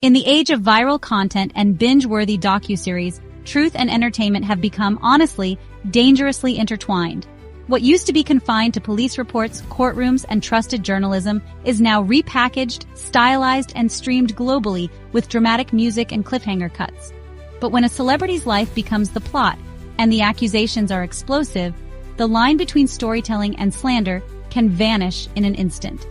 In the age of viral content and binge-worthy docuseries, truth and entertainment have become, honestly, dangerously intertwined. What used to be confined to police reports, courtrooms, and trusted journalism is now repackaged, stylized, and streamed globally with dramatic music and cliffhanger cuts. But when a celebrity's life becomes the plot and the accusations are explosive, the line between storytelling and slander can vanish in an instant.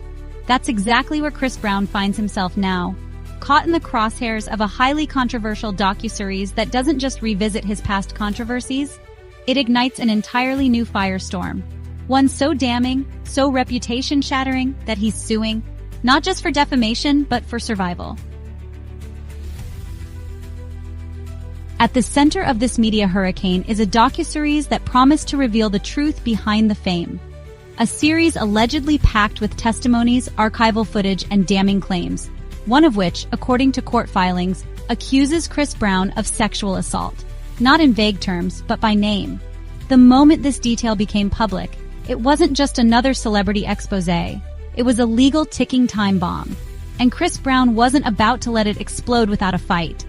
That's exactly where Chris Brown finds himself now, caught in the crosshairs of a highly controversial docuseries that doesn't just revisit his past controversies, it ignites an entirely new firestorm. One so damning, so reputation-shattering that he's suing, not just for defamation, but for survival. At the center of this media hurricane is a docuseries that promised to reveal the truth behind the fame. A series allegedly packed with testimonies, archival footage, and damning claims, one of which, according to court filings, accuses Chris Brown of sexual assault. Not in vague terms, but by name. The moment this detail became public, it wasn't just another celebrity expose. It was a legal ticking time bomb. And Chris Brown wasn't about to let it explode without a fight.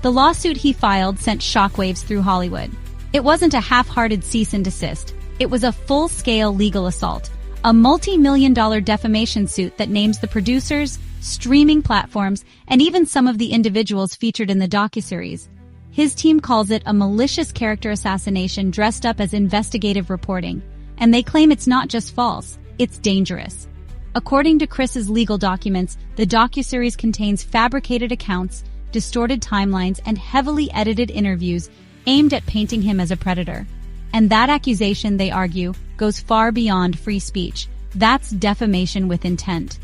The lawsuit he filed sent shockwaves through Hollywood. It wasn't a half-hearted cease and desist. It was a full-scale legal assault, a multi-million-dollar defamation suit that names the producers, streaming platforms, and even some of the individuals featured in the docuseries. His team calls it a malicious character assassination dressed up as investigative reporting, and they claim it's not just false, it's dangerous. According to Chris's legal documents, the docuseries contains fabricated accounts, distorted timelines, and heavily edited interviews aimed at painting him as a predator. And that accusation, they argue, goes far beyond free speech. That's defamation with intent.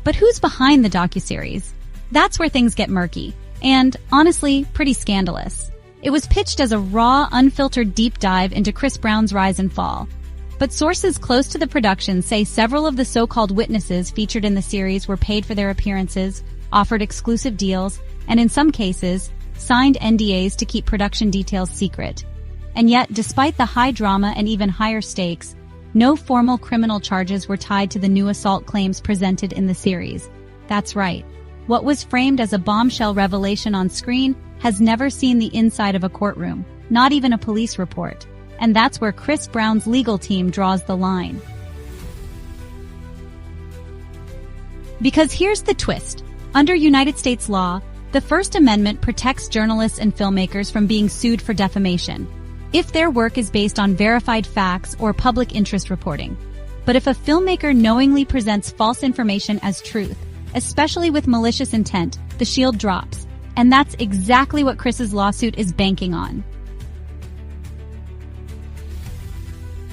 But who's behind the docuseries? That's where things get murky, and, honestly, pretty scandalous. It was pitched as a raw, unfiltered deep dive into Chris Brown's rise and fall. But sources close to the production say several of the so-called witnesses featured in the series were paid for their appearances, offered exclusive deals, and in some cases, signed NDAs to keep production details secret. And yet, despite the high drama and even higher stakes, no formal criminal charges were tied to the new assault claims presented in the series. That's right. What was framed as a bombshell revelation on screen has never seen the inside of a courtroom, not even a police report. And that's where Chris Brown's legal team draws the line. Because here's the twist. Under United States law, the First Amendment protects journalists and filmmakers from being sued for defamation, if their work is based on verified facts or public interest reporting. But if a filmmaker knowingly presents false information as truth, especially with malicious intent, the shield drops. And that's exactly what Chris's lawsuit is banking on.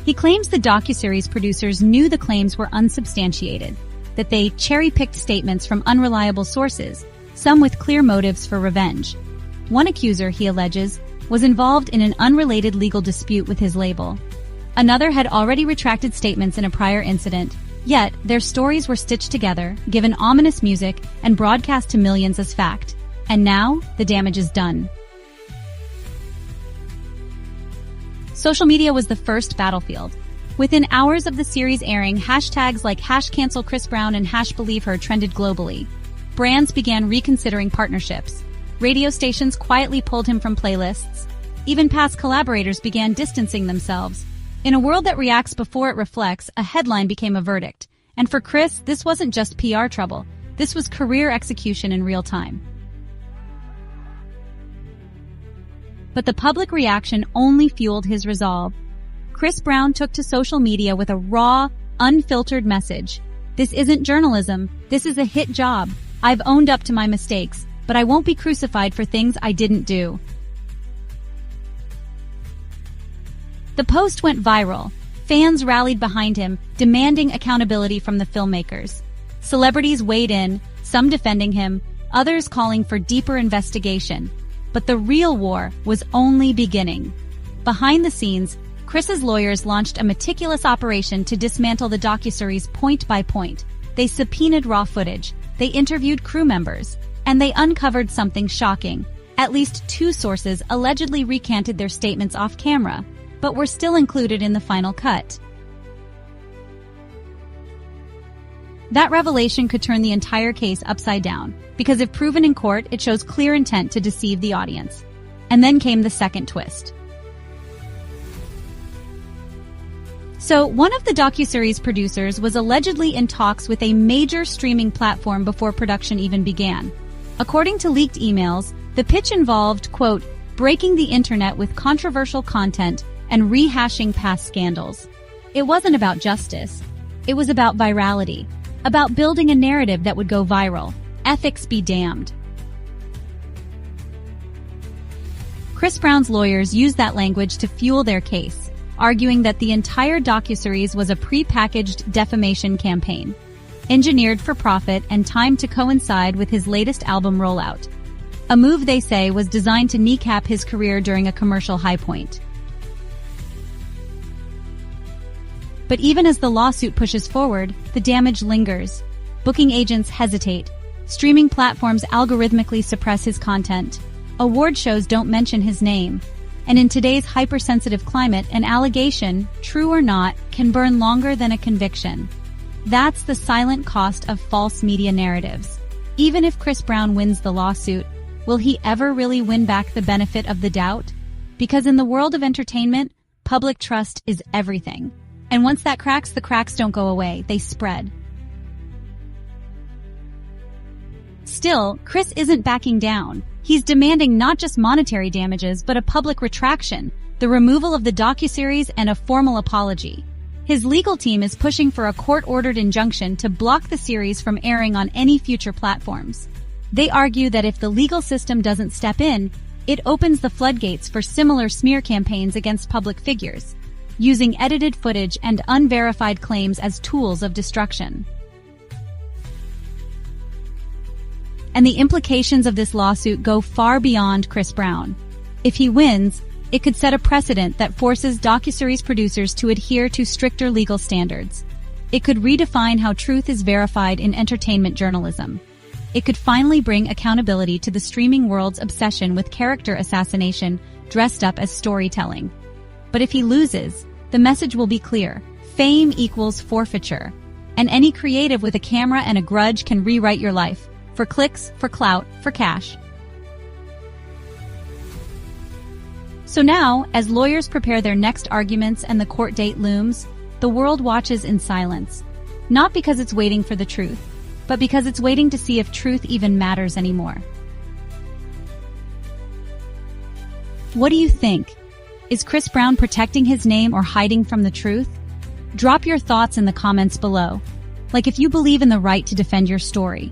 He claims the docuseries producers knew the claims were unsubstantiated, that they cherry-picked statements from unreliable sources, some with clear motives for revenge. One accuser, he alleges, was involved in an unrelated legal dispute with his label. Another had already retracted statements in a prior incident, yet their stories were stitched together, given ominous music, and broadcast to millions as fact. And now, the damage is done. Social media was the first battlefield. Within hours of the series airing, hashtags like #CancelChrisBrown and #BelieveHer trended globally. Brands began reconsidering partnerships. Radio stations quietly pulled him from playlists. Even past collaborators began distancing themselves. In a world that reacts before it reflects, a headline became a verdict. And for Chris, this wasn't just PR trouble. This was career execution in real time. But the public reaction only fueled his resolve. Chris Brown took to social media with a raw, unfiltered message. This isn't journalism. This is a hit job. I've owned up to my mistakes, but I won't be crucified for things I didn't do. The post went viral. Fans rallied behind him, demanding accountability from the filmmakers. Celebrities weighed in, some defending him, others calling for deeper investigation. But the real war was only beginning. Behind the scenes, Chris's lawyers launched a meticulous operation to dismantle the docuseries point by point. They subpoenaed raw footage, they interviewed crew members, and they uncovered something shocking. At least 2 sources allegedly recanted their statements off camera, but were still included in the final cut. That revelation could turn the entire case upside down, because if proven in court, it shows clear intent to deceive the audience. And then came the second twist. So, one of the docuseries producers was allegedly in talks with a major streaming platform before production even began. According to leaked emails, the pitch involved, quote, breaking the internet with controversial content and rehashing past scandals. It wasn't about justice. It was about virality, about building a narrative that would go viral. Ethics be damned. Chris Brown's lawyers used that language to fuel their case, arguing that the entire docuseries was a pre-packaged defamation campaign, engineered for profit and timed to coincide with his latest album rollout. A move they say was designed to kneecap his career during a commercial high point. But even as the lawsuit pushes forward, the damage lingers. Booking agents hesitate. Streaming platforms algorithmically suppress his content. Award shows don't mention his name. And in today's hypersensitive climate, an allegation, true or not, can burn longer than a conviction. That's the silent cost of false media narratives. Even if Chris Brown wins the lawsuit, will he ever really win back the benefit of the doubt? Because in the world of entertainment, public trust is everything. And once that cracks, the cracks don't go away, they spread. Still, Chris isn't backing down. He's demanding not just monetary damages, but a public retraction, the removal of the docuseries, and a formal apology. His legal team is pushing for a court-ordered injunction to block the series from airing on any future platforms. They argue that if the legal system doesn't step in, it opens the floodgates for similar smear campaigns against public figures, using edited footage and unverified claims as tools of destruction. And the implications of this lawsuit go far beyond Chris Brown. If he wins, it could set a precedent that forces docuseries producers to adhere to stricter legal standards. It could redefine how truth is verified in entertainment journalism. It could finally bring accountability to the streaming world's obsession with character assassination dressed up as storytelling. But if he loses, the message will be clear. Fame equals forfeiture. And any creative with a camera and a grudge can rewrite your life. For clicks, for clout, for cash. So now, as lawyers prepare their next arguments and the court date looms, the world watches in silence. Not because it's waiting for the truth, but because it's waiting to see if truth even matters anymore. What do you think? Is Chris Brown protecting his name or hiding from the truth? Drop your thoughts in the comments below. Like if you believe in the right to defend your story.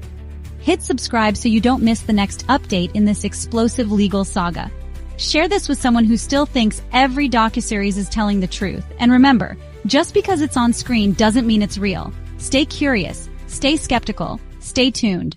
Hit subscribe so you don't miss the next update in this explosive legal saga. Share this with someone who still thinks every docuseries is telling the truth. And remember, just because it's on screen doesn't mean it's real. Stay curious, stay skeptical, stay tuned.